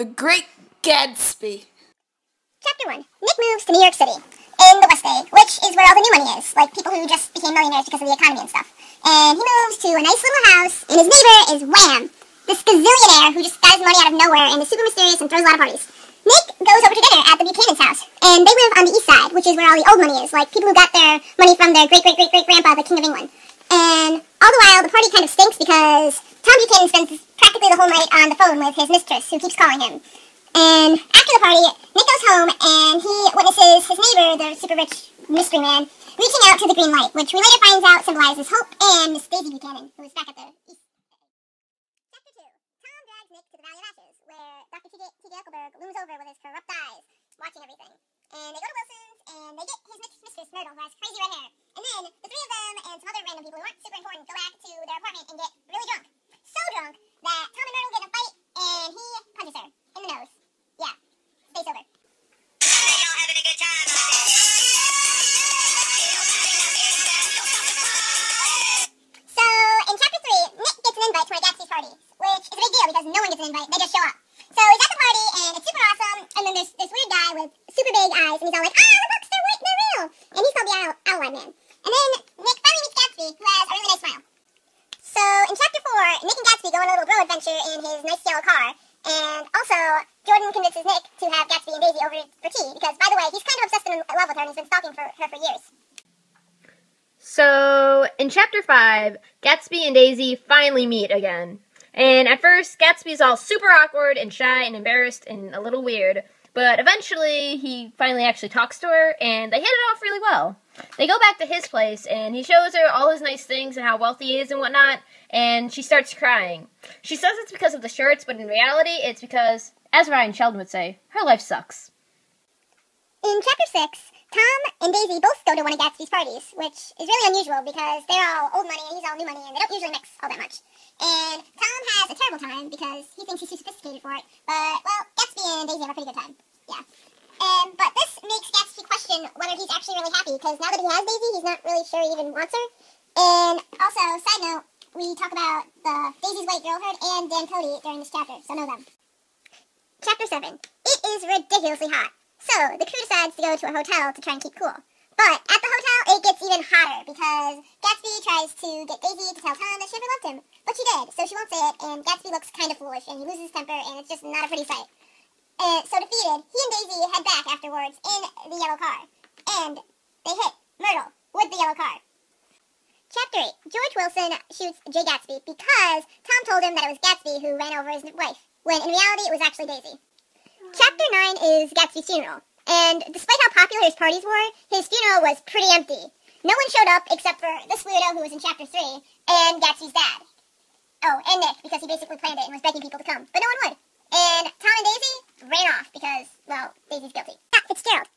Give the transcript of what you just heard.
The Great Gatsby. Chapter 1. Nick moves to New York City, in the West Bay, which is where all the new money is, like people who just became millionaires because of the economy and stuff. And he moves to a nice little house, and his neighbor is Wham, this gazillionaire who just got his money out of nowhere and is super mysterious and throws a lot of parties. Nick goes over to dinner at the Buchanan's house, and they live on the east side, which is where all the old money is, like people who got their money from their great-great-great-great-grandpa, the King of England. And all the while, the party kind of stinks because Tom Buchanan spends practically the whole night on the phone with his mistress, who keeps calling him. And after the party, Nick goes home and he witnesses his neighbor, the super rich mystery man, reaching out to the green light, which we later finds out symbolizes Hope and Miss Daisy Buchanan, who is back at the east. Chapter 2. Tom drags Nick to the Valley of Ashes, where Dr. T.J. Eichelberg looms over with his corrupt eyes, watching everything. And they go to Wilson's, and they get his mistress, Myrtle, who has crazy red hair. And then the three of them and some other random people who aren't super important go back to their apartment and get really drunk. So drunk that Tom and Myrtle get in a fight, and he punches her in the nose. Yeah, stay sober. They all having a good time out there. So, in Chapter 3, Nick gets an invite to my Gatsby's party, which is a big deal because no one gets an invite, they just show up. So he's at the party, and it's super awesome, and then there's this weird guy with super big eyes, and he's all like, ah, the books, they're white, they're real! And he's called the Outline Man. And then Nick finally meets Gatsby, who has a really nice smile. So, in Chapter 4, Nick and Gatsby go on a little bro adventure in his nice yellow car, and also, Jordan convinces Nick to have Gatsby and Daisy over for tea, because, by the way, he's kind of obsessed and in love with her, and he's been stalking her for years. So, in Chapter 5, Gatsby and Daisy finally meet again. And at first, Gatsby's all super awkward and shy and embarrassed and a little weird, but eventually he finally actually talks to her, and they hit it off really well. They go back to his place, and he shows her all his nice things and how wealthy he is and whatnot, and she starts crying. She says it's because of the shirts, but in reality, it's because, as Ryan Sheldon would say, her life sucks. In Chapter 6, Tom and Daisy both go to one of Gatsby's parties, which is really unusual because they're all old money and he's all new money, and they don't usually mix all that much. And Tom has a terrible time because he thinks he's too sophisticated for it, but, well, Gatsby and Daisy have a pretty good time. Yeah. But this makes Gatsby question whether he's actually really happy, because now that he has Daisy, he's not really sure he even wants her. And also, side note, we talk about the Daisy's White Girl Herd and Dan Cody during this chapter, so know them. Chapter 7. It is ridiculously hot. So, the crew decides to go to a hotel to try and keep cool. But at the hotel, it gets even hotter because Gatsby tries to get Daisy to tell Tom that she never loved him. But she did, so she won't say it, and Gatsby looks kind of foolish, and he loses his temper, and it's just not a pretty sight. So defeated, he and Daisy head back afterwards in the yellow car. And they hit Myrtle with the yellow car. Chapter 8. George Wilson shoots Jay Gatsby because Tom told him that it was Gatsby who ran over his wife, when in reality it was actually Daisy. Chapter 9 is Gatsby's funeral. And despite how popular his parties were, his funeral was pretty empty. No one showed up except for this weirdo who was in Chapter 3 and Gatsby's dad. Oh, and Nick, because he basically planned it and was begging people to come. But no one would. And Tom and Daisy ran off because, well, Daisy's guilty. Scott Fitzgerald.